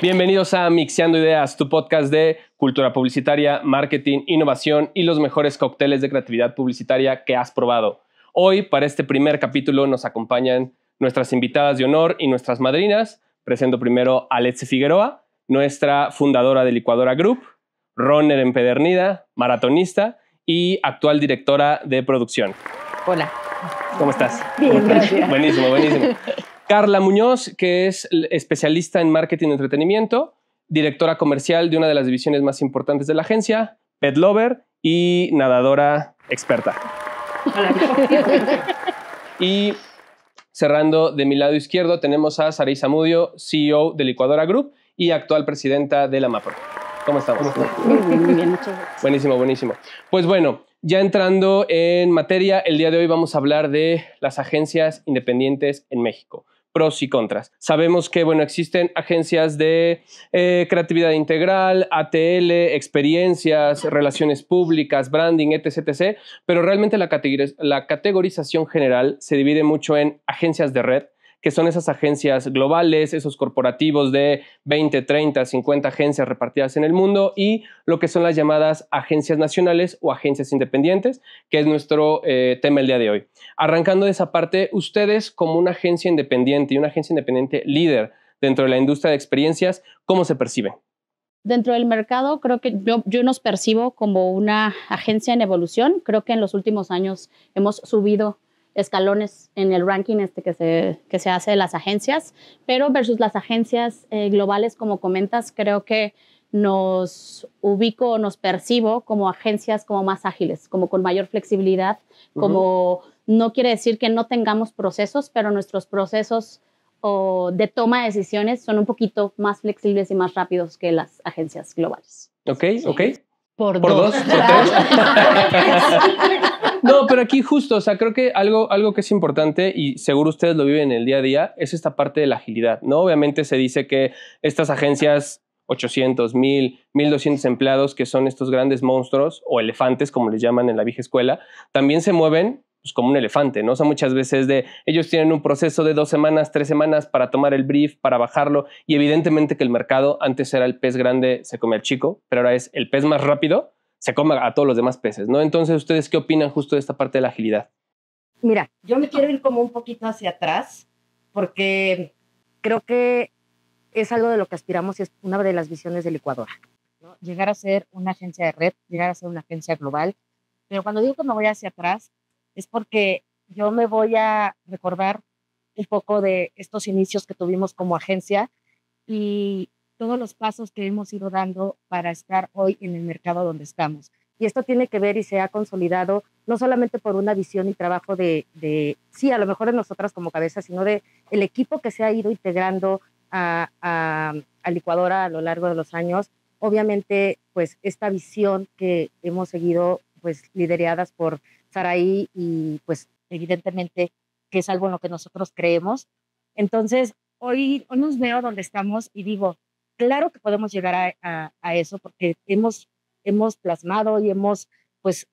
Bienvenidos a Mixeando Ideas, tu podcast de cultura publicitaria, marketing, innovación y los mejores cócteles de creatividad publicitaria que has probado. Hoy, para este primer capítulo, nos acompañan nuestras invitadas de honor y nuestras madrinas. Presento primero a Aletze Figueroa, nuestra fundadora de Licuadora Group, runner empedernida, maratonista y actual directora de producción. Hola. ¿Cómo estás? Bien, gracias. Buenísimo, buenísimo. Carla Muñoz, que es especialista en marketing y entretenimiento, directora comercial de una de las divisiones más importantes de la agencia, pet lover y nadadora experta. Y cerrando de mi lado izquierdo tenemos a Saray Zamudio, CEO de Licuadora Group y actual presidenta de la Mapfre. ¿Cómo estamos? Muy bien, muchas gracias. Buenísimo, buenísimo. Pues bueno, ya entrando en materia, el día de hoy vamos a hablar de las agencias independientes en México. Pros y contras. Sabemos que, bueno, existen agencias de creatividad integral, ATL, experiencias, relaciones públicas, branding, etc., etc., pero realmente la categorización general se divide mucho en agencias de red, que son esas agencias globales, esos corporativos de 20, 30, 50 agencias repartidas en el mundo, y lo que son las llamadas agencias nacionales o agencias independientes, que es nuestro tema el día de hoy. Arrancando de esa parte, ustedes como una agencia independiente y una agencia independiente líder dentro de la industria de experiencias, ¿cómo se perciben? Dentro del mercado, creo que yo nos percibo como una agencia en evolución. Creo que en los últimos años hemos subido escalones en el ranking que se hace de las agencias, pero versus las agencias globales, como comentas, creo que nos ubico, nos percibo como agencias como más ágiles, como con mayor flexibilidad, como no quiere decir que no tengamos procesos, pero nuestros procesos de toma de decisiones son un poquito más flexibles y más rápidos que las agencias globales. Ok, ok. Por dos, por tres. No, pero aquí justo, o sea, creo que algo que es importante y seguro ustedes lo viven en el día a día es esta parte de la agilidad, ¿no? Obviamente se dice que estas agencias 800, 1000, 1200 empleados, que son estos grandes monstruos o elefantes, como les llaman en la vieja escuela, también se mueven pues, como un elefante, ¿no? O sea, muchas veces ellos tienen un proceso de 2 semanas, 3 semanas para tomar el brief, para bajarlo, y evidentemente que el mercado antes era el pez grande, se come al chico, pero ahora es el pez más rápido, se come a todos los demás peces, ¿no? Entonces, ¿ustedes qué opinan justo de esta parte de la agilidad? Mira, yo me quiero ir como un poquito hacia atrás, porque creo que es algo de lo que aspiramos y es una de las visiones de Licuadora, ¿no? Llegar a ser una agencia de red, llegar a ser una agencia global. Pero cuando digo que me voy hacia atrás, es porque yo me voy a recordar un poco de estos inicios que tuvimos como agencia y todos los pasos que hemos ido dando para estar hoy en el mercado donde estamos. Y esto tiene que ver y se ha consolidado no solamente por una visión y trabajo sí, a lo mejor de nosotras como cabeza, sino de el equipo que se ha ido integrando a Licuadora a lo largo de los años. Obviamente, pues esta visión que hemos seguido, pues lideradas por Saray y pues evidentemente que es algo en lo que nosotros creemos. Entonces, hoy nos veo donde estamos y digo, claro que podemos llegar a eso porque hemos plasmado y hemos pues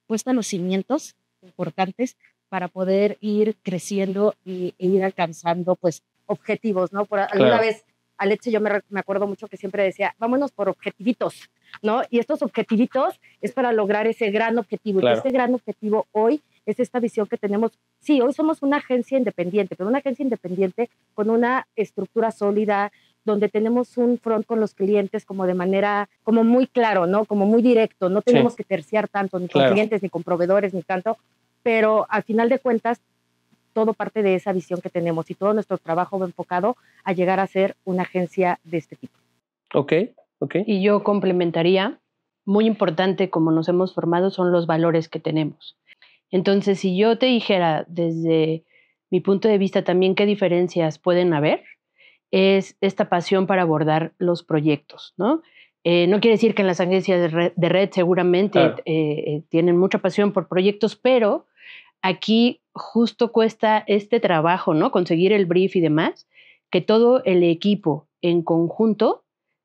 puesto los cimientos importantes para poder ir creciendo e ir alcanzando pues objetivos, ¿no? Alguna vez, Aletze, yo me acuerdo mucho que siempre decía, vámonos por objetivitos, ¿no? Y estos objetivitos es para lograr ese gran objetivo. Claro. Y ese gran objetivo hoy es esta visión que tenemos. Sí, hoy somos una agencia independiente, pero una agencia independiente con una estructura sólida, donde tenemos un front con los clientes como de manera, como muy claro, ¿no? Como muy directo. No tenemos que terciar tanto, ni con clientes, ni con proveedores, ni tanto. Pero al final de cuentas, todo parte de esa visión que tenemos y todo nuestro trabajo va enfocado a llegar a ser una agencia de este tipo. Ok. Y yo complementaría, muy importante como nos hemos formado son los valores que tenemos. Entonces, si yo te dijera desde mi punto de vista también qué diferencias pueden haber, es esta pasión para abordar los proyectos, ¿no? No quiere decir que en las agencias de red seguramente tienen mucha pasión por proyectos, pero aquí justo cuesta este trabajo, ¿no? Conseguir el brief y demás, que todo el equipo en conjunto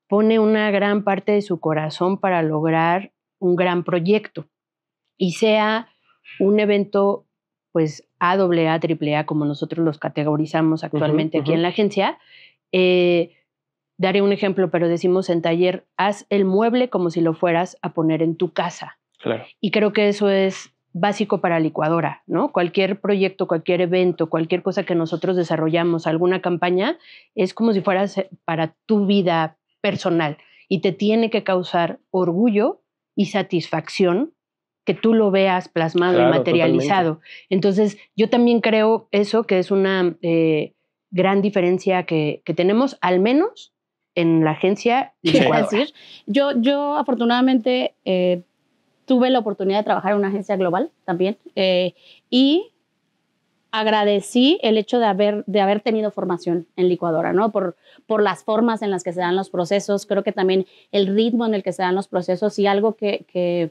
pone una gran parte de su corazón para lograr un gran proyecto y sea un evento pues AA, AAA, como nosotros los categorizamos actualmente aquí en la agencia. Daré un ejemplo, pero decimos en taller, haz el mueble como si lo fueras a poner en tu casa. Claro. Y creo que eso es básico para licuadora, ¿no? Cualquier proyecto, cualquier evento, cualquier cosa que nosotros desarrollamos, alguna campaña, es como si fueras para tu vida personal y te tiene que causar orgullo y satisfacción que tú lo veas plasmado y materializado. Totalmente. Entonces, yo también creo eso, que es una gran diferencia que tenemos, al menos en la agencia licuadora. Decir, yo afortunadamente tuve la oportunidad de trabajar en una agencia global también y agradecí el hecho de haber tenido formación en licuadora, ¿no? Por las formas en las que se dan los procesos, creo que también el ritmo en el que se dan los procesos y algo que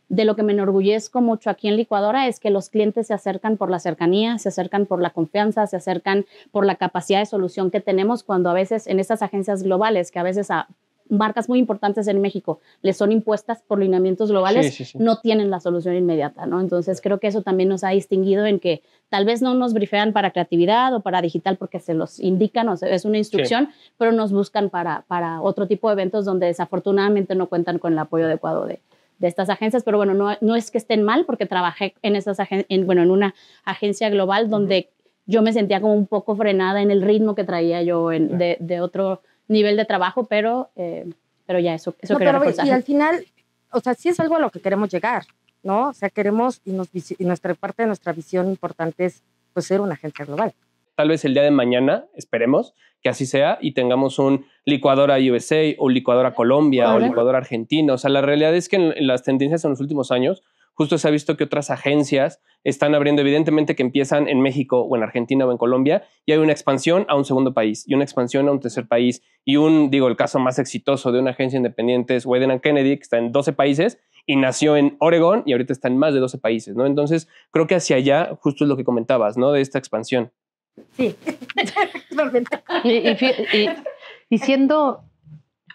de lo que me enorgullezco mucho aquí en licuadora es que los clientes se acercan por la cercanía, se acercan por la confianza, se acercan por la capacidad de solución que tenemos cuando a veces en estas agencias globales, que a veces a marcas muy importantes en México les son impuestas por lineamientos globales, no tienen la solución inmediata, ¿no? Entonces creo que eso también nos ha distinguido en que tal vez no nos brifean para creatividad o para digital porque se los indican o es una instrucción, pero nos buscan para otro tipo de eventos donde desafortunadamente no cuentan con el apoyo adecuado de estas agencias, pero bueno, no es que estén mal porque trabajé en en una agencia global donde yo me sentía como un poco frenada en el ritmo que traía yo de otro nivel de trabajo, pero ya eso quería reforzar. Y al final, o sea, sí es algo a lo que queremos llegar, ¿no? O sea, queremos y nuestra parte de nuestra visión importante es pues ser una agencia global. Tal vez el día de mañana, esperemos que así sea y tengamos un licuadora USA o licuadora Colombia o licuadora Argentina. O sea, la realidad es que en las tendencias en los últimos años justo se ha visto que otras agencias están abriendo, evidentemente que empiezan en México o en Argentina o en Colombia y hay una expansión a un segundo país y una expansión a un tercer país y el caso más exitoso de una agencia independiente es Wieden & Kennedy, que está en 12 países y nació en Oregón y ahorita está en más de 12 países, ¿no? Entonces creo que hacia allá justo es lo que comentabas, ¿no? De esta expansión. Sí, y siendo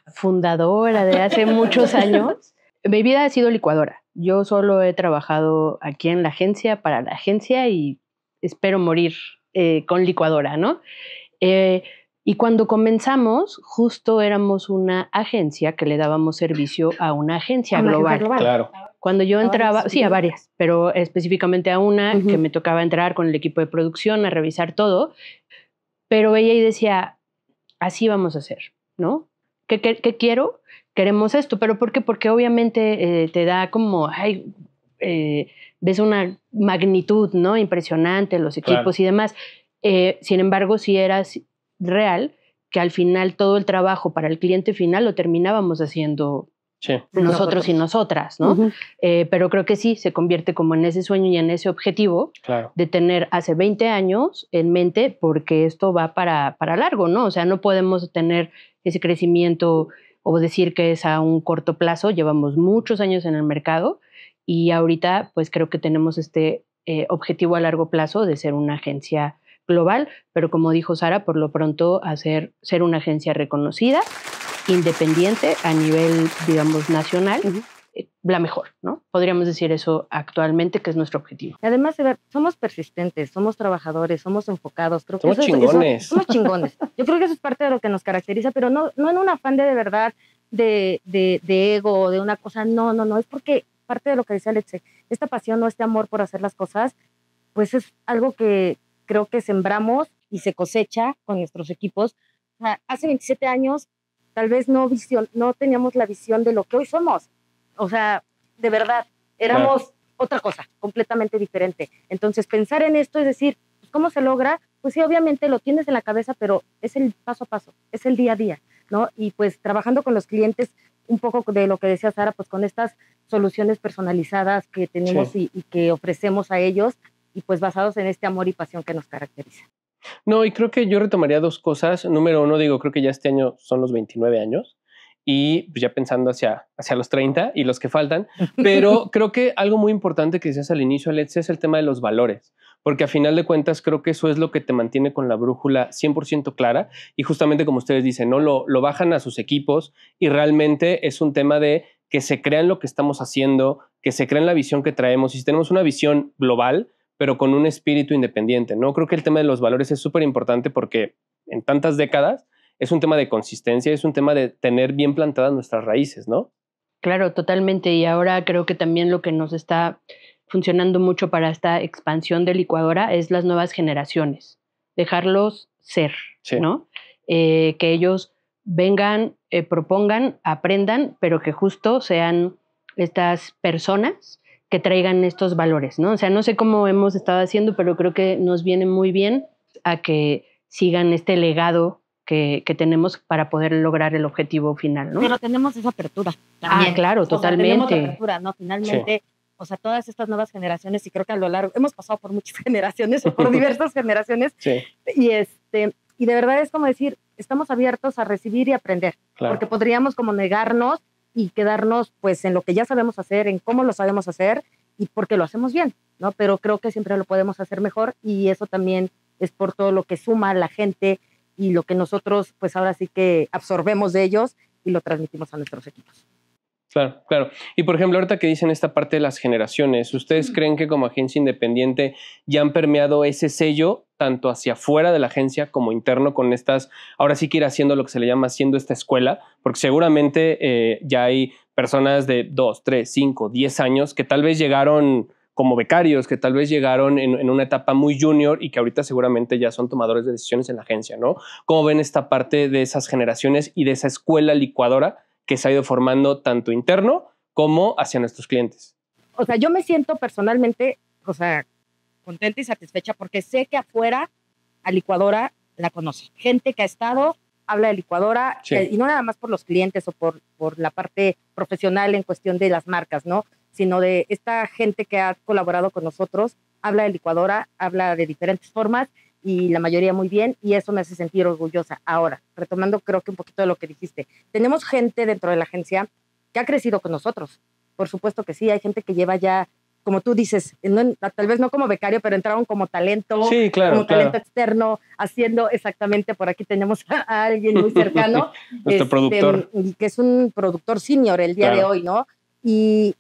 fundadora de hace muchos años, mi vida ha sido licuadora. Yo solo he trabajado aquí en la agencia, para la agencia y espero morir con licuadora, ¿no? Y cuando comenzamos, justo éramos una agencia que le dábamos servicio a una agencia global. Claro. Cuando yo entraba, sí, a varias, pero específicamente a una que me tocaba entrar con el equipo de producción a revisar todo, pero veía y decía, así vamos a hacer, ¿no? ¿Qué quiero? Queremos esto, ¿pero por qué? Porque obviamente te da como, ves una magnitud, ¿no? Impresionante, los equipos y demás. Sin embargo, si era real, que al final todo el trabajo para el cliente final lo terminábamos haciendo nosotros y nosotras, ¿no? Pero creo que sí, se convierte como en ese sueño y en ese objetivo de tener hace 20 años en mente, porque esto va para largo, ¿no? O sea, no podemos tener ese crecimiento o decir que es a un corto plazo. Llevamos muchos años en el mercado y ahorita pues creo que tenemos este objetivo a largo plazo de ser una agencia global, pero como dijo Sara, por lo pronto ser una agencia reconocida, independiente a nivel, digamos, nacional, la mejor, ¿no? Podríamos decir eso actualmente, que es nuestro objetivo. Además, somos persistentes, somos trabajadores, somos enfocados. Creo que somos chingones. Somos chingones. Yo creo que eso es parte de lo que nos caracteriza, pero no en un afán de verdad de ego, de una cosa, no, es porque parte de lo que decía Alexe, esta pasión o este amor por hacer las cosas, pues es algo que creo que sembramos y se cosecha con nuestros equipos. O sea, hace 27 años tal vez no teníamos la visión de lo que hoy somos. O sea, de verdad, éramos otra cosa, completamente diferente. Entonces, pensar en esto es decir, pues, ¿cómo se logra? Pues sí, obviamente lo tienes en la cabeza, pero es el paso a paso, es el día a día, ¿no? Y pues trabajando con los clientes, un poco de lo que decía Sara, pues con estas soluciones personalizadas que tenemos y que ofrecemos a ellos, y pues basados en este amor y pasión que nos caracteriza. No, y creo que yo retomaría dos cosas. Número uno, creo que ya este año son los 29 años y pues ya pensando hacia los 30 y los que faltan, pero creo que algo muy importante que decías al inicio, Alex, es el tema de los valores, porque a final de cuentas creo que eso es lo que te mantiene con la brújula 100% clara y justamente como ustedes dicen, ¿no? Lo bajan a sus equipos y realmente es un tema de que se crean lo que estamos haciendo, que se crean la visión que traemos y si tenemos una visión global, pero con un espíritu independiente, ¿no? Creo que el tema de los valores es súper importante porque en tantas décadas es un tema de consistencia, es un tema de tener bien plantadas nuestras raíces, ¿no? Claro, totalmente. Y ahora creo que también lo que nos está funcionando mucho para esta expansión de licuadora es las nuevas generaciones. Dejarlos ser, Sí. ¿no? Que ellos vengan, propongan, aprendan, pero que justo sean estas personas que traigan estos valores, ¿no? O sea, no sé cómo hemos estado haciendo, pero creo que nos viene muy bien a que sigan este legado que tenemos para poder lograr el objetivo final, ¿no? Pero tenemos esa apertura también. Claro, O sea, totalmente. tenemos la apertura, ¿no? Finalmente, o sea, todas estas nuevas generaciones, y creo que a lo largo, hemos pasado por muchas generaciones o por diversas generaciones, Sí, y de verdad es como decir, estamos abiertos a recibir y aprender, claro. porque podríamos como negarnos y quedarnos pues en lo que ya sabemos hacer, en cómo lo sabemos hacer y porque lo hacemos bien, ¿no? Pero creo que siempre lo podemos hacer mejor y eso también es por todo lo que suma la gente y lo que nosotros pues ahora sí que absorbemos de ellos y lo transmitimos a nuestros equipos. Claro, claro. Y por ejemplo, ahorita que dicen esta parte de las generaciones, ¿ustedes creen que como agencia independiente ya han permeado ese sello tanto hacia afuera de la agencia como interno con estas, ahora sí que ir haciendo lo que se le llama haciendo esta escuela? Porque seguramente ya hay personas de 2, 3, 5, 10 años que tal vez llegaron como becarios, que tal vez llegaron en una etapa muy junior y que ahorita seguramente ya son tomadores de decisiones en la agencia, ¿no? ¿Cómo ven esta parte de esas generaciones y de esa escuela licuadora que se ha ido formando tanto interno como hacia nuestros clientes? O sea, yo me siento personalmente, o sea, contenta y satisfecha porque sé que afuera a licuadora la conoce. Gente que ha estado, habla de licuadora, Sí. Y no nada más por los clientes o por la parte profesional en cuestión de las marcas, ¿no? Sino de esta gente que ha colaborado con nosotros, habla de licuadora, habla de diferentes formas y la mayoría muy bien y eso me hace sentir orgullosa. Ahora, retomando creo que un poquito de lo que dijiste, tenemos gente dentro de la agencia que ha crecido con nosotros. Por supuesto que sí, hay gente que lleva ya, como tú dices, tal vez no como becario, pero entraron como talento, Sí, claro, como talento externo, haciendo exactamente, por aquí tenemos a alguien muy cercano, Nuestro productor. que es un productor senior el día de hoy, ¿no? Y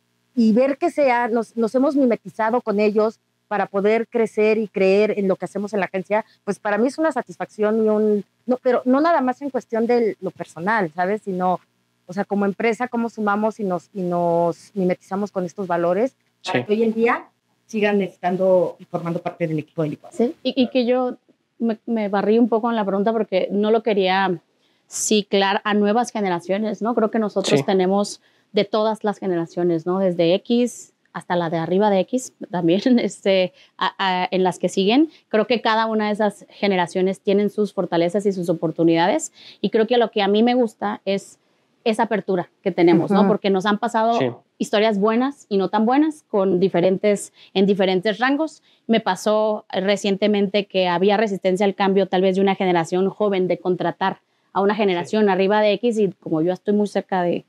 ver que nos hemos mimetizado con ellos para poder crecer y creer en lo que hacemos en la agencia, pues para mí es una satisfacción pero no nada más en cuestión de lo personal, ¿sabes? Sino, o sea, como empresa, cómo sumamos y nos mimetizamos con estos valores para que hoy en día sigan estando y formando parte del equipo de licuadora. Sí, y que yo me barrí un poco en la pregunta porque no lo quería ciclar a nuevas generaciones, ¿no? Creo que nosotros tenemos de todas las generaciones, ¿no? Desde X hasta la de arriba de X, también en las que siguen. Creo que cada una de esas generaciones tienen sus fortalezas y sus oportunidades y creo que lo que a mí me gusta es esa apertura que tenemos, ¿no? Porque nos han pasado historias buenas y no tan buenas en diferentes rangos. Me pasó recientemente que había resistencia al cambio tal vez de una generación joven de contratar a una generación arriba de X y como yo estoy muy cerca de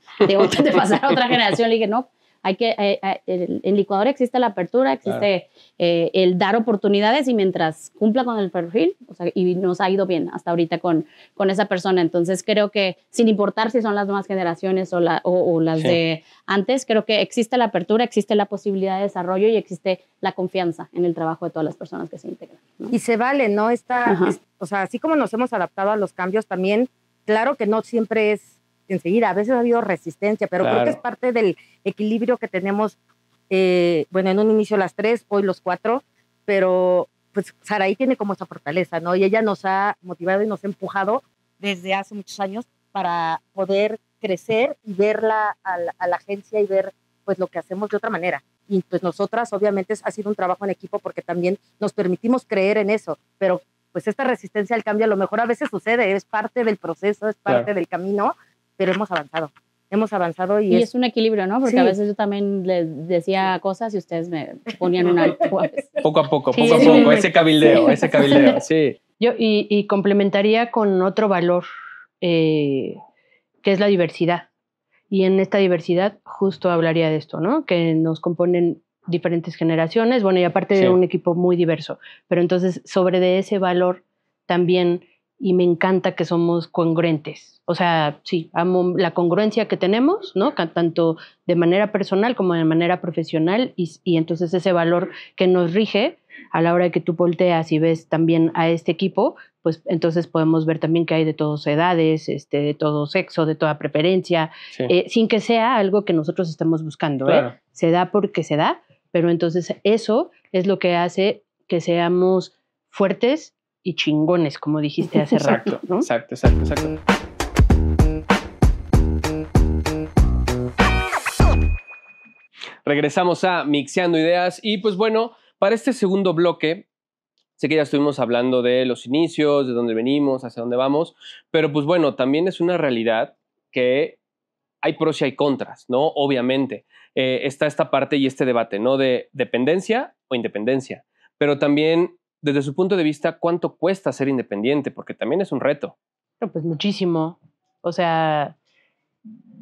pasar a otra generación, le dije, no, en licuadora existe la apertura, existe el dar oportunidades y mientras cumpla con el perfil, o sea, y nos ha ido bien hasta ahorita con esa persona. Entonces creo que sin importar si son las nuevas generaciones o las de antes, creo que existe la apertura, existe la posibilidad de desarrollo y existe la confianza en el trabajo de todas las personas que se integran, ¿no? Y se vale, ¿no? O sea, así como nos hemos adaptado a los cambios también, claro que no siempre es enseguida, a veces ha habido resistencia, pero creo que es parte del equilibrio que tenemos, bueno, en un inicio las 3, hoy los 4, pero pues Saraí tiene como esa fortaleza, ¿no? Y ella nos ha motivado y nos ha empujado desde hace muchos años para poder crecer y verla a la agencia y ver pues lo que hacemos de otra manera. Y pues nosotras obviamente ha sido un trabajo en equipo porque también nos permitimos creer en eso, pero pues esta resistencia al cambio a lo mejor a veces sucede, es parte del proceso, es parte del camino, pero hemos avanzado y es un equilibrio, ¿no? Porque a veces yo también les decía cosas y ustedes me ponían un alto. Poco a poco, ese cabildeo, sí. Yo y complementaría con otro valor que es la diversidad. Y en esta diversidad justo hablaría de esto, ¿no? Que nos componen diferentes generaciones, bueno, y aparte de un equipo muy diverso. Pero entonces, sobre de ese valor también, y me encanta que somos congruentes. O sea, sí, amo la congruencia que tenemos, ¿no? Tanto de manera personal como de manera profesional, y entonces ese valor que nos rige a la hora de que tú volteas y ves también a este equipo, pues entonces podemos ver también que hay de todas edades, de todo sexo, de toda preferencia, sin que sea algo que nosotros estemos buscando. Claro. Se da porque se da, pero entonces eso es lo que hace que seamos fuertes y chingones, como dijiste hace rato, ¿no? Exacto. Regresamos a Mixeando Ideas y pues bueno, para este segundo bloque, sé que ya estuvimos hablando de los inicios, de dónde venimos, hacia dónde vamos, pero pues bueno, también es una realidad que hay pros y hay contras, ¿no? Obviamente, está esta parte y este debate, ¿no? De dependencia o independencia, pero también desde su punto de vista, ¿cuánto cuesta ser independiente? Porque también es un reto. No, pues muchísimo. O sea,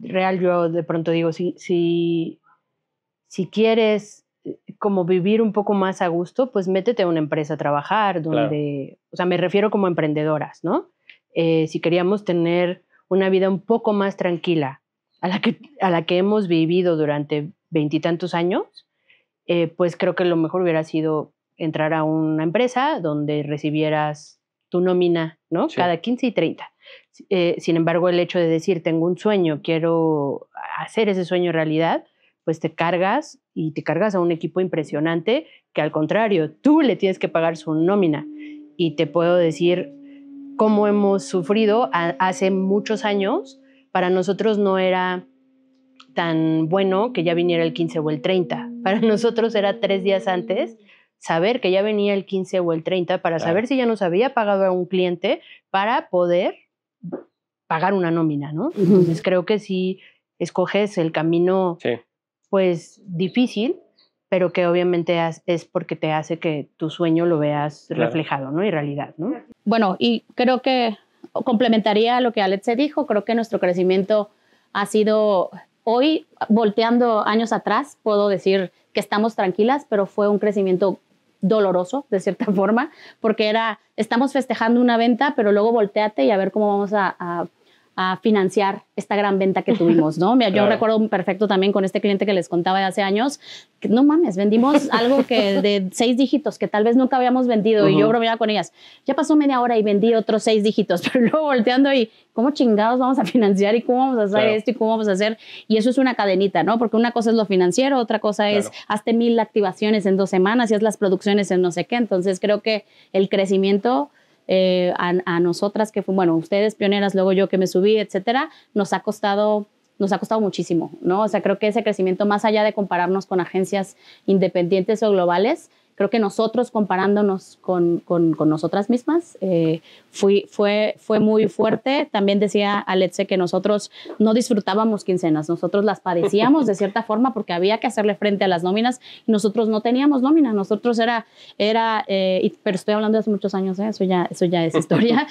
real yo de pronto digo, si quieres como vivir un poco más a gusto, pues métete a una empresa a trabajar, donde, claro. O sea, me refiero como emprendedoras, ¿no? Si queríamos tener una vida un poco más tranquila, a la que hemos vivido durante 20 y tantos años, pues creo que lo mejor hubiera sido entrar a una empresa donde recibieras tu nómina, ¿no? Sí. Cada 15 y 30. Sin embargo, el hecho de decir, tengo un sueño, quiero hacer ese sueño realidad, pues te cargas a un equipo impresionante que al contrario, tú le tienes que pagar su nómina. Y te puedo decir cómo hemos sufrido hace muchos años. Para nosotros no era tan bueno que ya viniera el 15 o el 30. Para nosotros era 3 días antes saber que ya venía el 15 o el 30 para saber si ya nos había pagado a un cliente para poder pagar una nómina, ¿no? Entonces creo que si escoges el camino, pues difícil, pero que obviamente es porque te hace que tu sueño lo veas reflejado, ¿no? Y realidad, ¿no? Bueno, y creo que complementaría lo que Alex se dijo, creo que nuestro crecimiento ha sido, hoy, volteando años atrás, puedo decir que estamos tranquilas, pero fue un crecimiento doloroso, de cierta forma, porque estamos festejando una venta, pero luego volteate y a ver cómo vamos a financiar esta gran venta que tuvimos, ¿no? Mira, yo recuerdo perfecto también con este cliente que les contaba de hace años, que no mames, vendimos algo que de 6 dígitos que tal vez nunca habíamos vendido, y yo bromeaba con ellas, ya pasó media hora y vendí otros 6 dígitos, pero luego volteando y ¿cómo chingados vamos a financiar y cómo vamos a hacer esto y cómo vamos a hacer? Y eso es una cadenita, ¿no? Porque una cosa es lo financiero, otra cosa es hazte 1000 activaciones en 2 semanas y haz las producciones en no sé qué. Entonces creo que el crecimiento a nosotras que fue, bueno, ustedes pioneras, luego yo que me subí, etcétera, nos ha costado muchísimo, ¿no? O sea, creo que ese crecimiento, más allá de compararnos con agencias independientes o globales, creo que nosotros comparándonos con nosotras mismas fue muy fuerte. También decía Alexe que nosotros no disfrutábamos quincenas, nosotros las padecíamos de cierta forma porque había que hacerle frente a las nóminas y nosotros no teníamos nómina, nosotros pero estoy hablando de hace muchos años, eso ya es historia,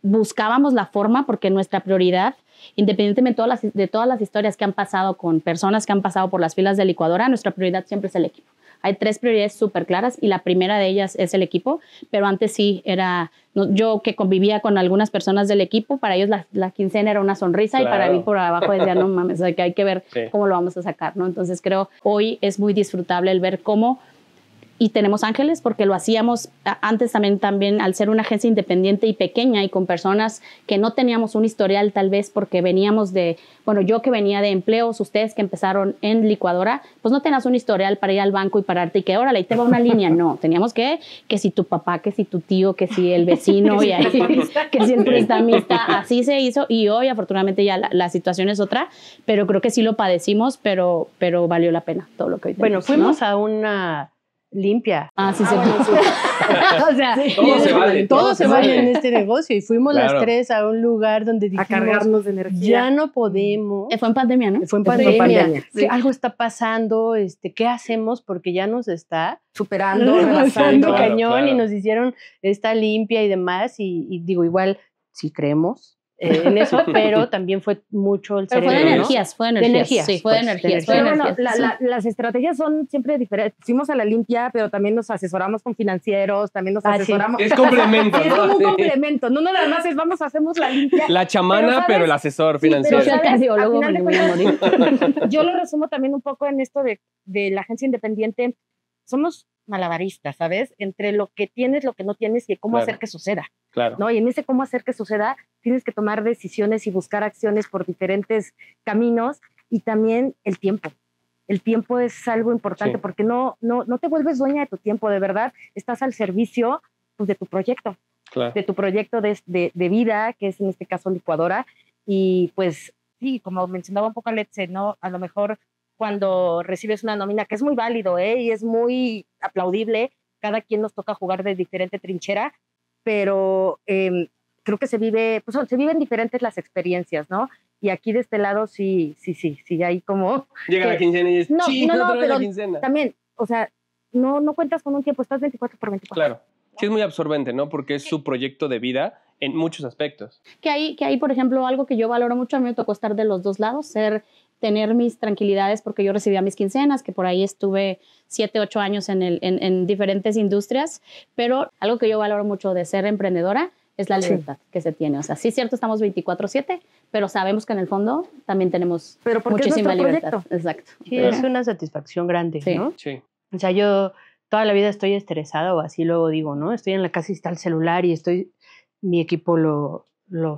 buscábamos la forma porque nuestra prioridad, independientemente de todas las historias que han pasado con personas que han pasado por las filas de licuadora, nuestra prioridad siempre es el equipo. Hay 3 prioridades súper claras y la primera de ellas es el equipo, pero antes sí yo que convivía con algunas personas del equipo, para ellos la quincena era una sonrisa y para mí por abajo decía, no mames, que hay que ver cómo lo vamos a sacar, ¿no? Entonces creo hoy es muy disfrutable el ver cómo. Y tenemos ángeles porque lo hacíamos antes también al ser una agencia independiente y pequeña y con personas que no teníamos un historial tal vez porque veníamos yo que venía de empleos, ustedes que empezaron en licuadora, pues no tenías un historial para ir al banco y pararte y que órale, ahí te va una línea. No, teníamos que si tu papá, que si tu tío, que si el vecino y ahí, que si el prestamista, así se hizo y hoy afortunadamente ya la situación es otra, pero creo que sí lo padecimos, pero valió la pena todo lo que hoy tenemos. Bueno, fuimos a una limpia. Sí. O sea, todo se vale en este negocio y fuimos las 3 a un lugar donde dijimos, a cargarnos de energía. Ya no podemos. Fue en pandemia, ¿no? Fue en pandemia. Sí. Algo está pasando, ¿qué hacemos? Porque ya nos está superando, cañón y nos hicieron esta limpia y demás y digo, igual, si creemos en eso, pero también fue mucho el Pero cerebro, fue de ¿no? energías, fue de energías. Sí, fue de pues, energías. Pero bueno, Sí. las estrategias son siempre diferentes. Fuimos a la limpia, pero también nos asesoramos con financieros, también nos asesoramos. Es complemento, Sí, es ¿no? como un Sí. complemento. No nada más es vamos, hacemos la limpia. La chamana, ¿sabes? pero el asesor Sí, financiero. pero Yo al ¿sabes? cardiólogo Al final me de voy a cuentas, morir. yo lo resumo también un poco en esto de la agencia independiente. Somos malabaristas, ¿sabes? Entre lo que tienes, lo que no tienes y cómo Claro. hacer que suceda, Claro. ¿no? Y en ese cómo hacer que suceda, tienes que tomar decisiones y buscar acciones por diferentes caminos y también el tiempo. El tiempo es algo importante Sí. porque no te vuelves dueña de tu tiempo, de verdad. Estás al servicio pues, de tu proyecto de vida, que es en este caso licuadora. Y pues sí, como mencionaba un poco Letze, ¿no? A lo mejor cuando recibes una nómina, que es muy válido, y es muy aplaudible, cada quien nos toca jugar de diferente trinchera, pero creo que se viven diferentes las experiencias, ¿no? Y aquí de este lado sí, hay como... Llega la quincena y es No, pero pero la quincena. también, o sea, no cuentas con un tiempo, estás 24/24. Claro. Sí, es muy absorbente, ¿no? Porque es su proyecto de vida en muchos aspectos. Que ahí, por ejemplo, algo que yo valoro mucho, a mí me tocó estar de los dos lados, tener mis tranquilidades porque yo recibía mis quincenas, que por ahí estuve 7, 8 años en diferentes industrias, pero algo que yo valoro mucho de ser emprendedora es la libertad que se tiene. O sea, sí es cierto, estamos 24/7, pero sabemos que en el fondo también tenemos pero porque muchísima es nuestro libertad. proyecto. Exacto. Sí, es una satisfacción grande, Sí. ¿no? Sí. O sea, yo toda la vida estoy estresada o así luego digo, ¿no? Estoy en la casa y está el celular y mi equipo lo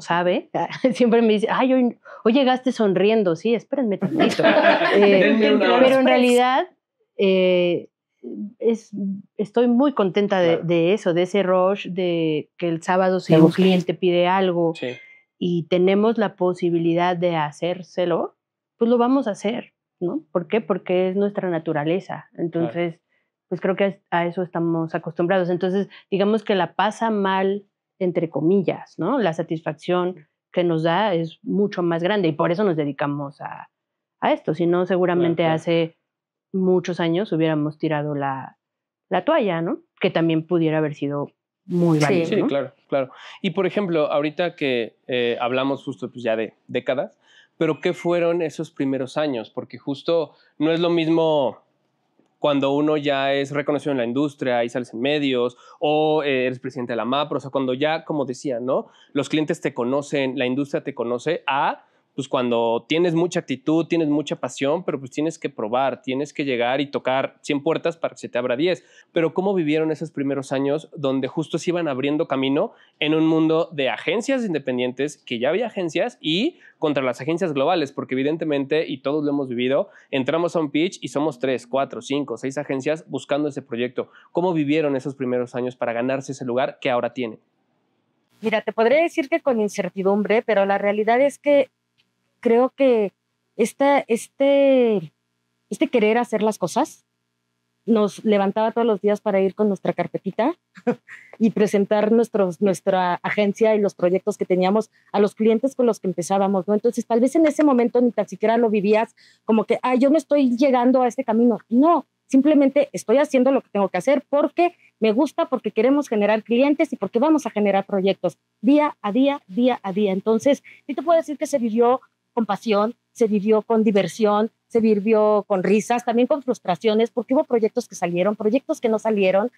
sabe. Siempre me dice, ay, hoy llegaste sonriendo. Sí, espérenme tantito. Denme una hora. Pero en realidad estoy muy contenta Claro. de eso, de ese rush, de que el sábado si un cliente pide algo Sí. y tenemos la posibilidad de hacérselo, pues lo vamos a hacer, ¿no? ¿Por qué? Porque es nuestra naturaleza. Entonces, pues creo que a eso estamos acostumbrados. Entonces, digamos que la pasa mal, entre comillas, ¿no? La satisfacción que nos da es mucho más grande y por eso nos dedicamos a esto. Si no, seguramente Claro. hace muchos años hubiéramos tirado la toalla, ¿no? Que también pudiera haber sido muy válido, Sí, ¿no? claro. Y por ejemplo, ahorita que hablamos justo pues, ya de décadas, pero ¿qué fueron esos primeros años? Porque justo no es lo mismo cuando uno ya es reconocido en la industria y sales en medios o eres presidente de la MAPRO, o sea, cuando ya, como decía, ¿no? Los clientes te conocen, la industria te conoce, pues cuando tienes mucha actitud, tienes mucha pasión, pero pues tienes que probar, tienes que llegar y tocar 100 puertas para que se te abra 10. Pero ¿cómo vivieron esos primeros años donde justo se iban abriendo camino en un mundo de agencias independientes, que ya había agencias, y contra las agencias globales? Porque evidentemente, y todos lo hemos vivido, entramos a un pitch y somos 3, 4, 5, 6 agencias buscando ese proyecto. ¿Cómo vivieron esos primeros años para ganarse ese lugar que ahora tienen? Mira, te podría decir que con incertidumbre, pero la realidad es que creo que este querer hacer las cosas nos levantaba todos los días para ir con nuestra carpetita y presentar nuestra agencia y los proyectos que teníamos a los clientes con los que empezábamos, ¿no? Entonces, tal vez en ese momento ni tan siquiera lo vivías como que, yo no estoy llegando a este camino. No, simplemente estoy haciendo lo que tengo que hacer porque me gusta, porque queremos generar clientes y porque vamos a generar proyectos día a día. Entonces, sí te puedo decir que se vivió con pasión, se vivió con diversión, se vivió con risas, también con frustraciones, porque hubo proyectos que salieron, proyectos que no salieron,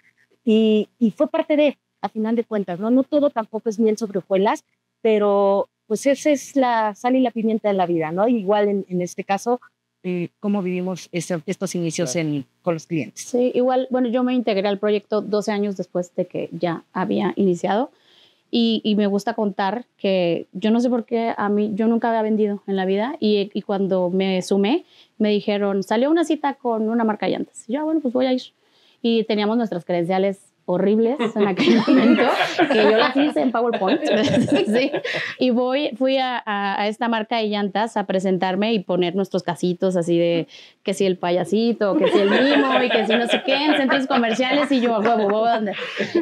y fue parte de, a final de cuentas, ¿no? No todo tampoco es miel sobre hojuelas, pero pues esa es la sal y la pimienta de la vida, ¿no? Igual en este caso, cómo vivimos estos inicios con los clientes. Sí, igual, bueno, yo me integré al proyecto 12 años después de que ya había iniciado. Y me gusta contar que yo no sé por qué yo nunca había vendido en la vida y cuando me sumé me dijeron, salió una cita con una marca de llantas. Y yo, bueno, pues voy a ir. Y teníamos nuestras credenciales horribles en aquel momento, que yo las hice en PowerPoint. Sí. Y fui a esta marca de llantas a presentarme y poner nuestros casitos así de que si el payasito, que si el mimo y que si no sé qué en centros comerciales y yo, huevo, ¿dónde?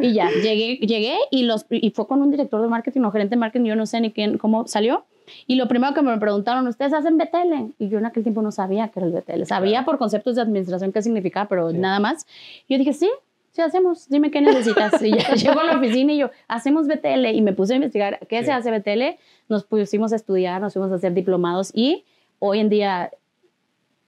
Y ya, llegué y fue con un director de marketing o gerente de marketing, yo no sé ni cómo salió. Y lo primero que me preguntaron, ¿ustedes hacen BTL? Y yo en aquel tiempo no sabía qué era el BTL. Sabía por conceptos de administración qué significaba, pero nada más. Y yo dije, sí. sí hacemos, dime qué necesitas. Y ya llego a la oficina y yo, hacemos BTL. Y me puse a investigar qué se hace BTL. Nos pusimos a estudiar, nos fuimos a hacer diplomados y hoy en día,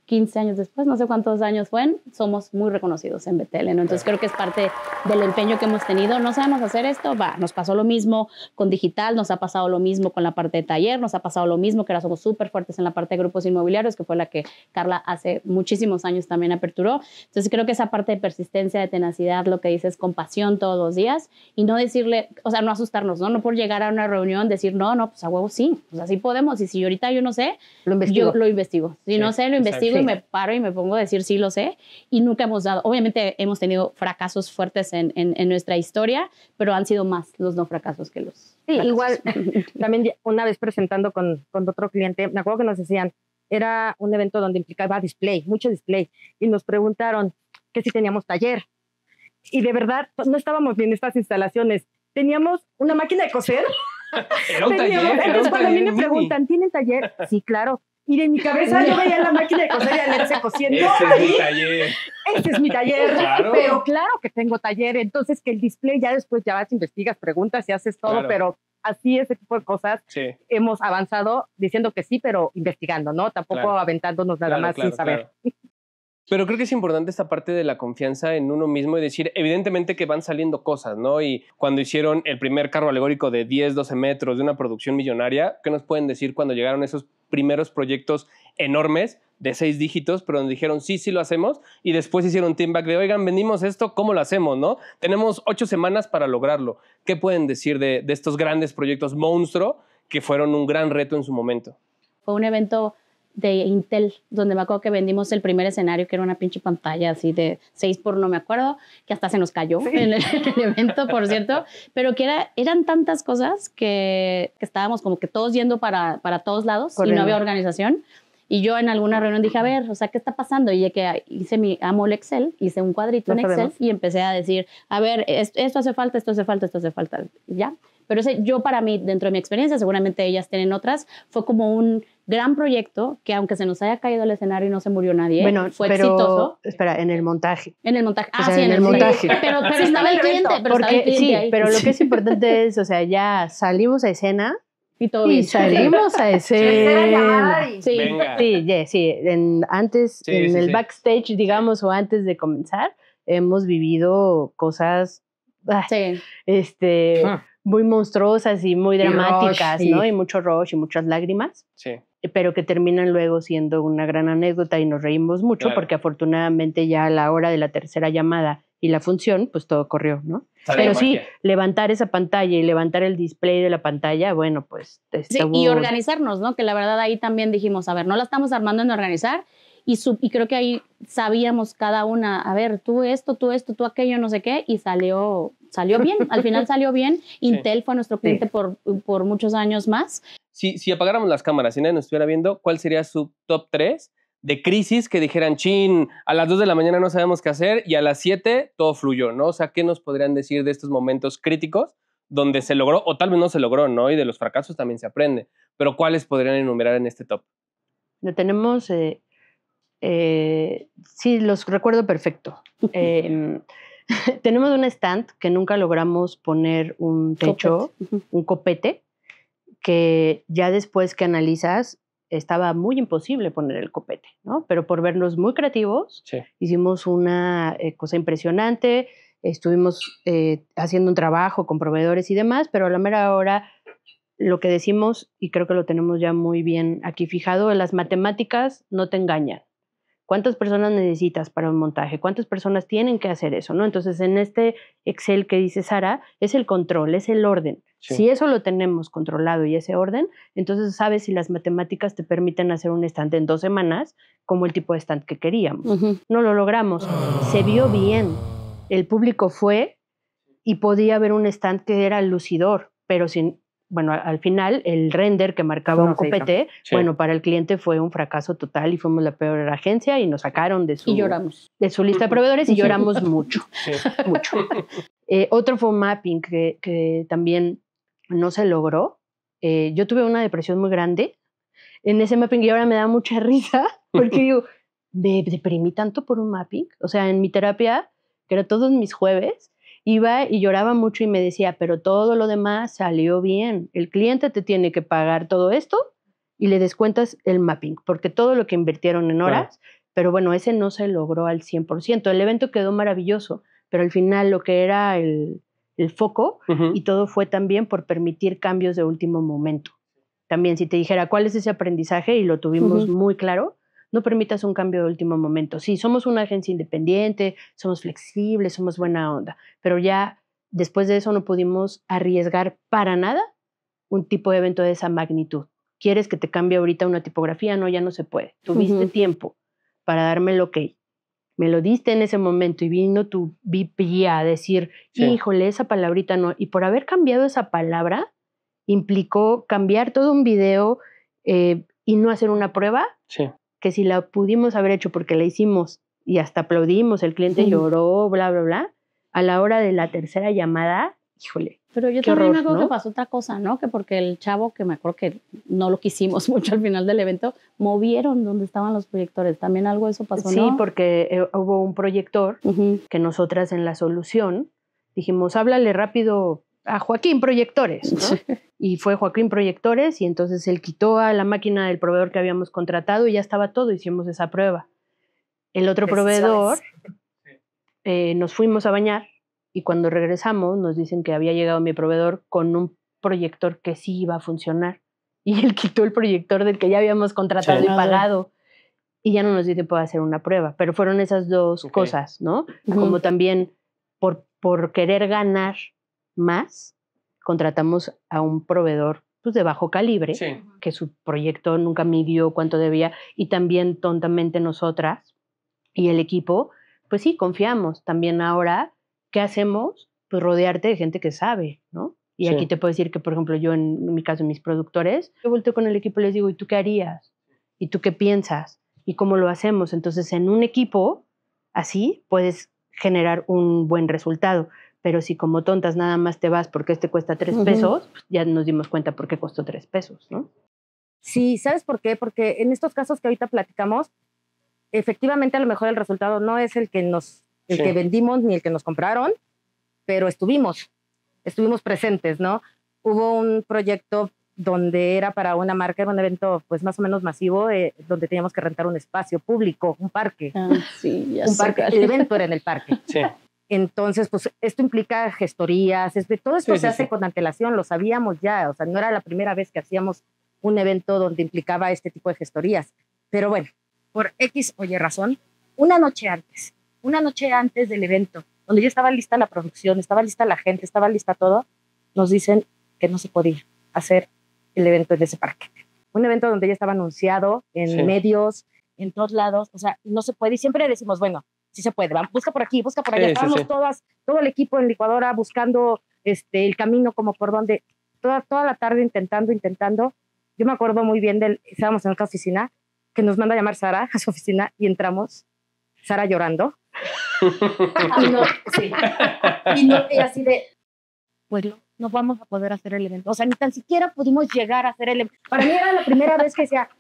15 años después, no sé cuántos años fueron, somos muy reconocidos en BTL, ¿no? Entonces creo que es parte del empeño que hemos tenido. No sabemos hacer esto, va, nos pasó lo mismo con digital, nos ha pasado lo mismo con la parte de taller, nos ha pasado lo mismo que ahora somos súper fuertes en la parte de grupos inmobiliarios, que fue la que Carla hace muchísimos años también aperturó. Entonces creo que esa parte de persistencia, de tenacidad, lo que dices, compasión todos los días y no decirle, o sea, no asustarnos, ¿no? No por llegar a una reunión decir, no, pues a huevo sí, pues así podemos. Y si ahorita yo no sé, yo lo investigo. Si no sé, lo investigo y me paro y me pongo a decir sí lo sé. Y nunca hemos dado, obviamente hemos tenido fracasos fuertes en nuestra historia, pero han sido más los no fracasos que los Sí, fracasos. igual, también una vez presentando con otro cliente, me acuerdo que nos decían, era un evento donde implicaba display, mucho display, y nos preguntaron que si teníamos taller. Y de verdad, no estábamos bien en estas instalaciones. Teníamos una máquina de coser. Era un taller. Entonces, cuando a mí me preguntan, ¿tienen taller? Sí, claro. Y de mi cabeza yo veía la máquina de coser y a Alexe cosiendo. Ese es mi taller. Ese es mi taller. Claro. Pero claro que tengo taller. Entonces, que el display ya después ya vas, investigas, preguntas y haces todo, Claro. pero así ese tipo de cosas Sí. hemos avanzado diciendo que sí, pero investigando, ¿no? Tampoco Claro. aventándonos nada más sin saber. Claro. Pero creo que es importante esta parte de la confianza en uno mismo y decir, evidentemente que van saliendo cosas, ¿no? Y cuando hicieron el primer carro alegórico de 10, 12 metros de una producción millonaria, ¿qué nos pueden decir cuando llegaron esos primeros proyectos enormes de 6 dígitos, pero donde dijeron, sí lo hacemos? Y después hicieron team back de, oigan, vendimos esto, ¿cómo lo hacemos, no? Tenemos 8 semanas para lograrlo. ¿Qué pueden decir de estos grandes proyectos monstruo que fueron un gran reto en su momento? Fue un evento de Intel, donde me acuerdo que vendimos el primer escenario, que era una pinche pantalla así de 6x no me acuerdo, que hasta se nos cayó en el evento, por cierto, pero que eran tantas cosas que estábamos como que todos yendo para todos lados. Correcto. Y no había organización. Y yo en alguna reunión dije, a ver, o sea, ¿qué está pasando? Y que hice amo el Excel, hice un cuadrito en Excel y empecé a decir, a ver, esto hace falta, esto hace falta, esto hace falta, ¿ya? Pero yo para mí, dentro de mi experiencia, seguramente ellas tienen otras, fue como un gran proyecto que aunque se nos haya caído el escenario y no se murió nadie, fue exitoso. Espera, en el montaje. En el montaje. O sea, en el montaje. Pero estaba el cliente, ahí. Pero lo que es importante es, o sea, ya salimos a escena y todo bien. Salimos a escena. Sí, venga. Sí. Antes, en el backstage, digamos, o antes de comenzar, hemos vivido cosas muy monstruosas y muy dramáticas, rush, ¿no? Y mucho rush y muchas lágrimas. Sí. Pero que terminan luego siendo una gran anécdota y nos reímos mucho porque afortunadamente ya a la hora de la tercera llamada y la función, pues todo corrió, ¿no? Pero sí, levantar esa pantalla y levantar el display de la pantalla, bueno, pues... Sí, y organizarnos, ¿no? Que la verdad ahí también dijimos, a ver, no la estamos armando en organizar y creo que ahí sabíamos cada una, a ver, tú esto, tú aquello, no sé qué, y salió bien, al final salió bien. Intel fue nuestro cliente por muchos años más. Si apagáramos las cámaras y nadie nos estuviera viendo, ¿cuál sería su top 3 de crisis que dijeran, chin, a las 2 de la mañana no sabemos qué hacer y a las 7 todo fluyó, ¿no? O sea, ¿qué nos podrían decir de estos momentos críticos donde se logró o tal vez no se logró, ¿no? Y de los fracasos también se aprende. Pero ¿cuáles podrían enumerar en este top? Tenemos, sí, los recuerdo perfecto. Tenemos un stand que nunca logramos poner un techo, un copete, que ya después que analizas estaba muy imposible poner el copete, ¿no? Pero por vernos muy creativos, hicimos una cosa impresionante, estuvimos haciendo un trabajo con proveedores y demás, pero a la mera hora lo que decimos, y creo que lo tenemos ya muy bien aquí fijado, las matemáticas no te engañan. ¿Cuántas personas necesitas para un montaje? ¿Cuántas personas tienen que hacer eso, ¿no? Entonces, en este Excel que dice Sara, es el control, es el orden. Sí. Si eso lo tenemos controlado y ese orden, entonces sabes si las matemáticas te permiten hacer un stand en 2 semanas, como el tipo de stand que queríamos. No lo logramos. Se vio bien. El público fue y podía haber un stand que era lucidor, pero sin... Bueno, al final el render que marcaba un copete, bueno, para el cliente fue un fracaso total y fuimos la peor agencia y nos sacaron de su, y lloramos. De su lista de proveedores y lloramos mucho, mucho. Otro fue un mapping que también no se logró. Yo tuve una depresión muy grande en ese mapping y ahora me da mucha risa porque digo, ¿me deprimí tanto por un mapping? O sea, en mi terapia, que era todos mis jueves, iba y lloraba mucho y me decía, pero todo lo demás salió bien. El cliente te tiene que pagar todo esto y le descuentas el mapping, porque todo lo que invirtieron en horas, pero bueno, ese no se logró al 100%. El evento quedó maravilloso, pero al final lo que era el foco y todo fue también por permitir cambios de último momento. También si te dijera cuál es ese aprendizaje y lo tuvimos muy claro, no permitas un cambio de último momento. Sí, somos una agencia independiente, somos flexibles, somos buena onda, pero ya después de eso no pudimos arriesgar para nada un tipo de evento de esa magnitud. ¿Quieres que te cambie ahorita una tipografía? No, ya no se puede. Tuviste tiempo para darme el ok. Me lo diste en ese momento y vino tu VP a decir, híjole, esa palabrita no. Y por haber cambiado esa palabra, implicó cambiar todo un video y no hacer una prueba, que si la pudimos haber hecho porque la hicimos y hasta aplaudimos, el cliente lloró, bla, bla, bla, a la hora de la tercera llamada, híjole. Pero yo también me acuerdo que pasó otra cosa, ¿no? Que porque el chavo, que me acuerdo que no lo quisimos mucho al final del evento, movieron donde estaban los proyectores. También algo de eso pasó, ¿no? Sí, porque hubo un proyector que nosotras en la solución dijimos, háblale rápido a Joaquín Proyectores, ¿no? Y fue Joaquín Proyectores y entonces él quitó a la máquina del proveedor que habíamos contratado y ya estaba todo, hicimos esa prueba. El otro proveedor, nos fuimos a bañar y cuando regresamos nos dicen que había llegado mi proveedor con un proyector que sí iba a funcionar y él quitó el proyector del que ya habíamos contratado y pagado y ya no nos dio tiempo de hacer una prueba, pero fueron esas dos cosas, ¿no? Como también por querer ganar más, contratamos a un proveedor pues, de bajo calibre, que su proyecto nunca midió cuánto debía, y también tontamente nosotras y el equipo, pues sí, confiamos. También ahora, ¿qué hacemos? Pues rodearte de gente que sabe, ¿no? Y aquí te puedo decir que, por ejemplo, yo en mi caso, mis productores, yo volteo con el equipo y les digo, ¿y tú qué harías? ¿Y tú qué piensas? ¿Y cómo lo hacemos? Entonces, en un equipo así puedes generar un buen resultado. Pero si como tontas nada más te vas porque este cuesta 3 pesos, pues ya nos dimos cuenta por qué costó 3 pesos, ¿no? Sí, ¿sabes por qué? Porque en estos casos que ahorita platicamos, efectivamente a lo mejor el resultado no es el que que vendimos ni el que nos compraron, pero estuvimos presentes, ¿no? Hubo un proyecto donde era para una marca, era un evento pues más o menos masivo, donde teníamos que rentar un espacio público, un parque. Sí, ya un parque. El evento era en el parque. Sí. Entonces, pues esto implica gestorías, todo esto se hace con antelación, lo sabíamos ya, o sea, no era la primera vez que hacíamos un evento donde implicaba este tipo de gestorías. Pero bueno, por X o Y razón, una noche antes del evento, donde ya estaba lista la producción, estaba lista la gente, estaba lista todo, nos dicen que no se podía hacer el evento en ese parque. Un evento donde ya estaba anunciado en medios, en todos lados, o sea, no se puede. Y siempre decimos, bueno, sí se puede, busca por aquí, busca por allá. Estábamos todo el equipo en licuadora buscando el camino como por donde, toda la tarde intentando. Yo me acuerdo muy bien estábamos en nuestra oficina, que nos manda a llamar Sara a su oficina y entramos, Sara llorando. Y así de, pues no vamos a poder hacer el evento. O sea, ni tan siquiera pudimos llegar a hacer el evento. Para mí era la primera vez que decía,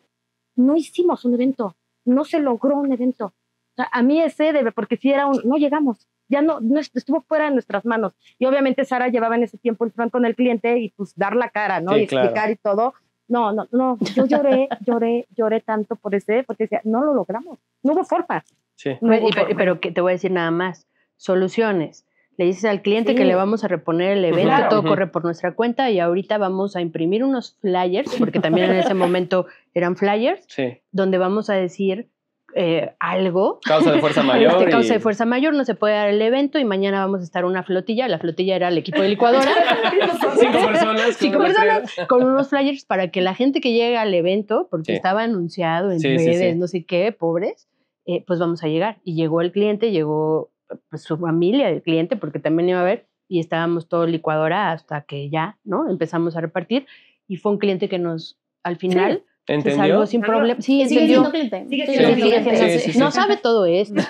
no hicimos un evento, no se logró un evento. O sea, a mí porque si era no llegamos, ya no estuvo fuera de nuestras manos. Y obviamente Sara llevaba en ese tiempo el front con el cliente y pues dar la cara, ¿no? Y explicar y todo. No, yo lloré tanto porque decía, no lo logramos, no hubo forma. Pero que te voy a decir nada más, soluciones. Le dices al cliente que le vamos a reponer el evento, todo corre por nuestra cuenta y ahorita vamos a imprimir unos flyers, porque también en ese momento eran flyers, donde vamos a decir algo. Causa de fuerza mayor. Causa de fuerza mayor, no se puede dar el evento y mañana vamos a estar una flotilla. La flotilla era el equipo de licuadora. 5 personas. Con unos flyers para que la gente que llega al evento, porque estaba anunciado en redes, no sé qué, pobres, pues vamos a llegar. Y llegó el cliente, llegó pues, su familia del cliente, porque también iba a ver, y estábamos todo licuadora hasta que ya, ¿no? Empezamos a repartir y fue un cliente que al final Se ¿Entendió? salvó sin problema. Sí, Sigue entendió. siendo cliente. Sigue Sí, siendo sigue cliente. siendo- Sí, sí, No sabe todo esto.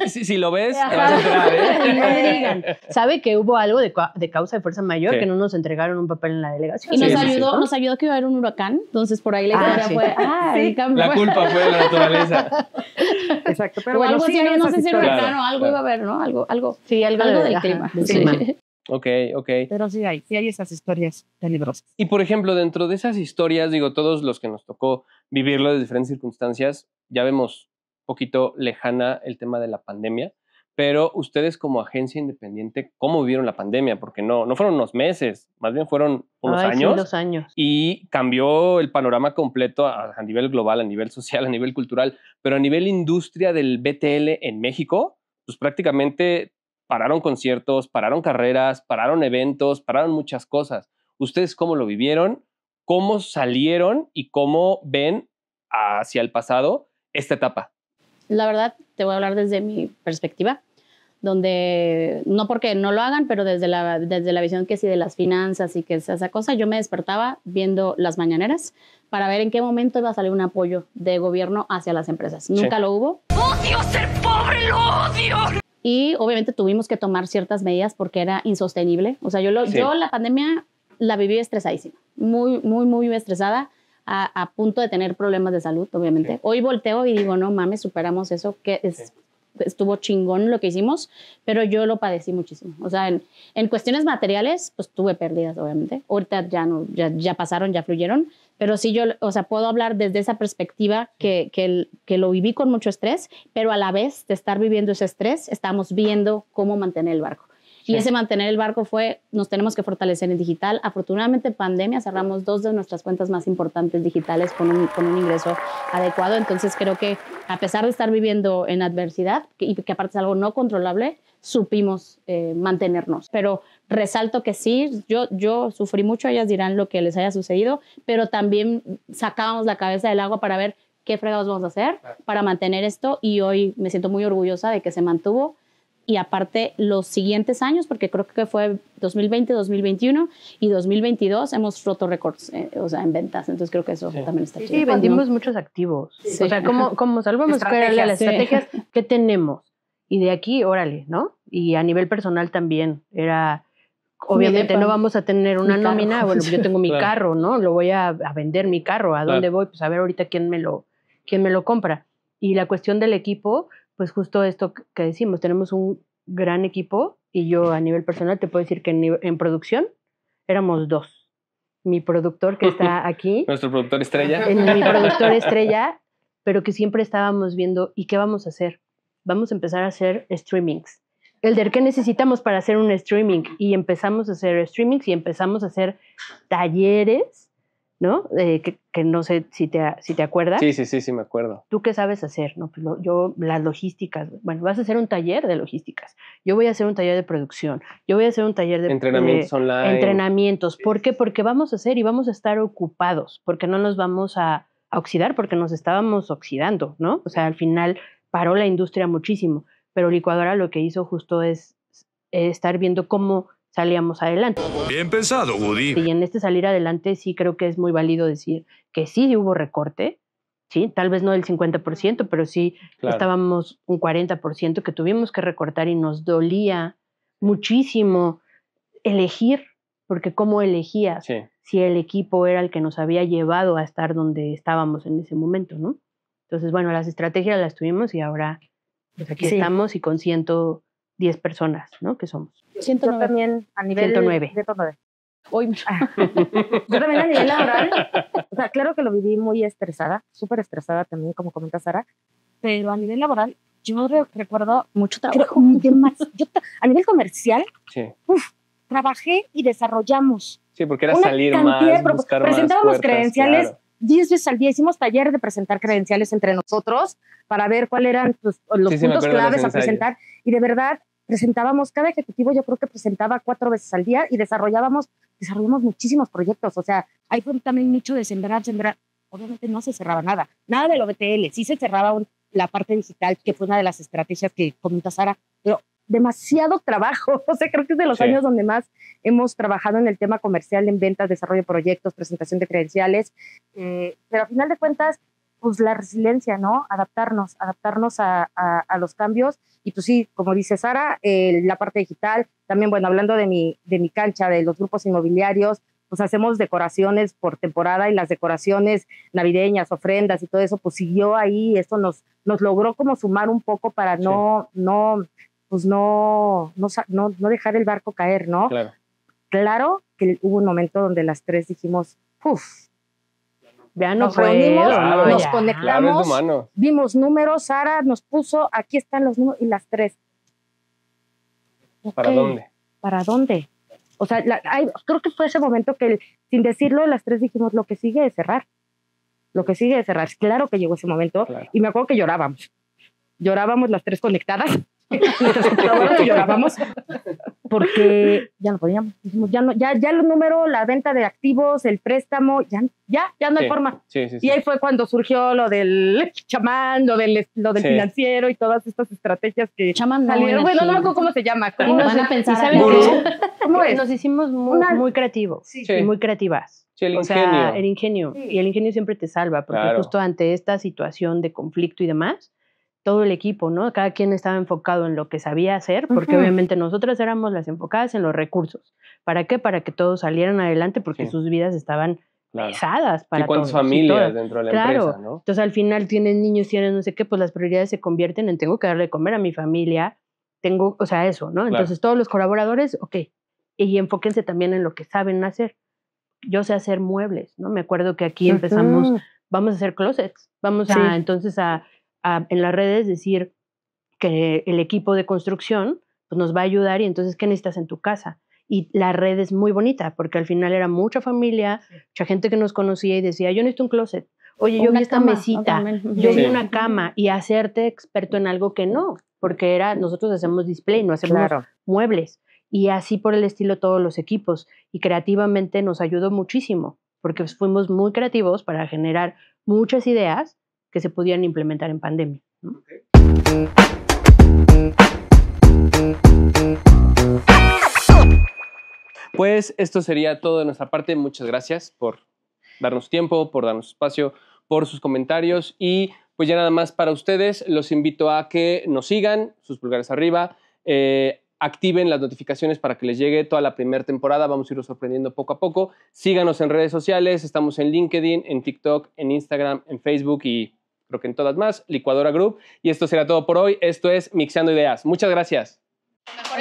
Si lo ves, te vas a enterar, ¿eh? No me digan. Sabe que hubo algo de causa de fuerza mayor, Sí. que no nos entregaron un papel en la delegación. Y nos Sí, sí, sí. ayudó, nos ayudó que iba a haber un huracán, entonces por ahí la historia sí. fue, La culpa fue de la naturaleza. Exacto, pero o bueno, algo sí así, hay no esas sé si era historias. huracán o algo Claro. iba a haber, ¿no? Algo Sí, algo del ajá, clima. del Sí. clima. Ok. Pero sí hay esas historias tenebrosas. Y por ejemplo, dentro de esas historias, digo, todos los que nos tocó vivirlo de diferentes circunstancias, ya vemos un poquito lejana el tema de la pandemia, pero ustedes como agencia independiente, ¿cómo vivieron la pandemia? Porque no fueron unos meses, más bien fueron unos Ay, años. Sí, 2 años. Y cambió el panorama completo a nivel global, a nivel social, a nivel cultural, pero a nivel industria del BTL en México, pues prácticamente pararon conciertos, pararon carreras, pararon eventos, pararon muchas cosas. ¿Ustedes cómo lo vivieron? ¿Cómo salieron y cómo ven hacia el pasado esta etapa? La verdad, te voy a hablar desde mi perspectiva, donde no porque no lo hagan, pero desde la visión que sí de las finanzas y que es esa cosa, yo me despertaba viendo las mañaneras para ver en qué momento iba a salir un apoyo de gobierno hacia las empresas. Nunca lo hubo. ¡Odio ser pobre, lo odio! Y obviamente tuvimos que tomar ciertas medidas porque era insostenible. O sea, yo la pandemia la viví estresadísima, muy estresada, a punto de tener problemas de salud, obviamente. Sí. Hoy volteo y digo, no mames, superamos eso, estuvo chingón lo que hicimos, pero yo lo padecí muchísimo. O sea, en cuestiones materiales, pues tuve pérdidas, obviamente. Ahorita ya pasaron, ya fluyeron, pero sí yo, o sea, puedo hablar desde esa perspectiva que lo viví con mucho estrés, pero a la vez de estar viviendo ese estrés, estamos viendo cómo mantener el barco. Y ese mantener el barco fue, nos tenemos que fortalecer en digital. Afortunadamente, en pandemia, cerramos 2 de nuestras cuentas más importantes digitales con un ingreso adecuado. Entonces, creo que a pesar de estar viviendo en adversidad, y que aparte es algo no controlable, supimos mantenernos. Pero resalto que sí, yo sufrí mucho, ellas dirán lo que les haya sucedido, pero también sacábamos la cabeza del agua para ver qué fregados vamos a hacer para mantener esto. Y hoy me siento muy orgullosa de que se mantuvo. Y aparte, los siguientes años, porque creo que fue 2020, 2021 y 2022, hemos roto récords, o sea, en ventas. Entonces, creo que eso también está chido. Sí, vendimos muchos activos. Sí. O sea, como salvamos las estrategias que tenemos. Y de aquí, órale, ¿no? Y a nivel personal también. Era, obviamente, no vamos a tener una nómina. Bueno, yo tengo mi carro, ¿no? Lo voy a vender mi carro. ¿A dónde voy? Pues a ver ahorita quién me lo compra. Y la cuestión del equipo, pues justo esto que decimos, tenemos un gran equipo y yo a nivel personal te puedo decir que en producción éramos 2. Mi productor que está aquí. Nuestro productor estrella. Mi productor estrella, pero que siempre estábamos viendo, ¿y qué vamos a hacer? Vamos a empezar a hacer streamings. ¿Qué necesitamos para hacer un streaming? Y empezamos a hacer streamings y empezamos a hacer talleres, ¿no? Que no sé si te acuerdas. Sí, me acuerdo. ¿Tú qué sabes hacer? No, pues yo, las logísticas. Bueno, vas a hacer un taller de logísticas. Yo voy a hacer un taller de producción. Yo voy a hacer un taller de entrenamientos online. Entrenamientos. ¿Por qué? Porque vamos a hacer y vamos a estar ocupados, porque no nos vamos a oxidar, porque nos estábamos oxidando, ¿no? O sea, al final paró la industria muchísimo, pero Licuadora lo que hizo justo es estar viendo cómo salíamos adelante. Bien pensado, Woody. Y en este salir adelante sí creo que es muy válido decir que sí hubo recorte, sí, tal vez no del 50%, pero sí estábamos un 40% que tuvimos que recortar y nos dolía muchísimo elegir, porque ¿cómo elegías si el equipo era el que nos había llevado a estar donde estábamos en ese momento, ¿no? Entonces, bueno, las estrategias las tuvimos y ahora pues aquí estamos y con 110 personas, ¿no? Que somos. 109. Yo también a nivel 109. de todo. Hoy. Yo también a nivel laboral, o sea, claro que lo viví muy estresada, súper estresada también, como comenta Sara, pero a nivel laboral, yo recuerdo mucho trabajo. A nivel comercial, trabajé y desarrollamos. Sí, porque era salir más, buscar más presentábamos puertas, credenciales 10 veces al día. Hicimos taller de presentar credenciales entre nosotros para ver cuáles eran los puntos claves a presentar. Y de verdad, presentábamos, cada ejecutivo yo creo que presentaba 4 veces al día y desarrollamos muchísimos proyectos. O sea, ahí fue también mucho de sembrar. Obviamente no se cerraba nada de lo BTL. Sí se cerraba la parte digital, que fue una de las estrategias que comenta Sara, pero demasiado trabajo. O sea, creo que es de los años donde más hemos trabajado en el tema comercial, en ventas, desarrollo de proyectos, presentación de credenciales. Pero a final de cuentas, pues la resiliencia, ¿no? Adaptarnos a los cambios. Y pues sí, como dice Sara, la parte digital, también, bueno, hablando de mi cancha, de los grupos inmobiliarios, pues hacemos decoraciones por temporada y las decoraciones navideñas, ofrendas y todo eso, pues siguió ahí. Esto nos logró como sumar un poco para no dejar el barco caer, ¿no? Claro que hubo un momento donde las tres dijimos, uff, ya no nos reunimos, nos ya conectamos, vimos números, Sara nos puso, aquí están los números, y las tres. ¿Para dónde? ¿Para dónde? O sea, creo que fue ese momento que, sin decirlo, las tres dijimos, lo que sigue es cerrar. Lo que sigue es cerrar. Claro que llegó ese momento, y me acuerdo que llorábamos. Llorábamos las tres conectadas. Llorábamos porque ya no podíamos. Dijimos, ya el número, la venta de activos, el préstamo, ya no hay forma. Y ahí fue cuando surgió lo del chamán, lo del financiero y todas estas estrategias que chamán salieron. Bueno, no me acuerdo cómo se llama. ¿Cómo van a pensar? ¿Saben qué? ¿Cómo es? Nos hicimos muy creativos y muy creativas. Sí, el ingenio. Sea, el ingenio. Sí. Y el ingenio siempre te salva, porque justo ante esta situación de conflicto y demás, todo el equipo, ¿no? Cada quien estaba enfocado en lo que sabía hacer, porque obviamente nosotras éramos las enfocadas en los recursos. ¿Para qué? Para que todos salieran adelante, porque sus vidas estaban pesadas para todos. ¿Cuántas familias dentro de la empresa, no? Entonces al final tienes niños, tienes no sé qué, pues las prioridades se convierten en tengo que darle de comer a mi familia, o sea, eso, ¿no? Entonces todos los colaboradores, ok, y enfóquense también en lo que saben hacer. Yo sé hacer muebles, ¿no? Me acuerdo que aquí empezamos, vamos a hacer closets, vamos entonces en las redes decir que el equipo de construcción pues nos va a ayudar y entonces, ¿qué necesitas en tu casa? Y la red es muy bonita porque al final era mucha familia, mucha gente que nos conocía y decía, yo necesito un closet, oye, yo vi esta mesita, yo vi una cama, y hacerte experto en algo que no, porque nosotros hacemos display, no hacemos muebles, y así por el estilo todos los equipos, y creativamente nos ayudó muchísimo, porque fuimos muy creativos para generar muchas ideas que se pudieran implementar en pandemia, ¿no? Pues esto sería todo de nuestra parte. Muchas gracias por darnos tiempo, por darnos espacio, por sus comentarios, y pues ya nada más para ustedes, los invito a que nos sigan, sus pulgares arriba, activen las notificaciones para que les llegue toda la primera temporada. Vamos a irlos sorprendiendo poco a poco. Síganos en redes sociales, estamos en LinkedIn, en TikTok, en Instagram, en Facebook y creo que en todas más, Licuadora Group. Y esto será todo por hoy. Esto es Mixeando Ideas. Muchas gracias. Mejor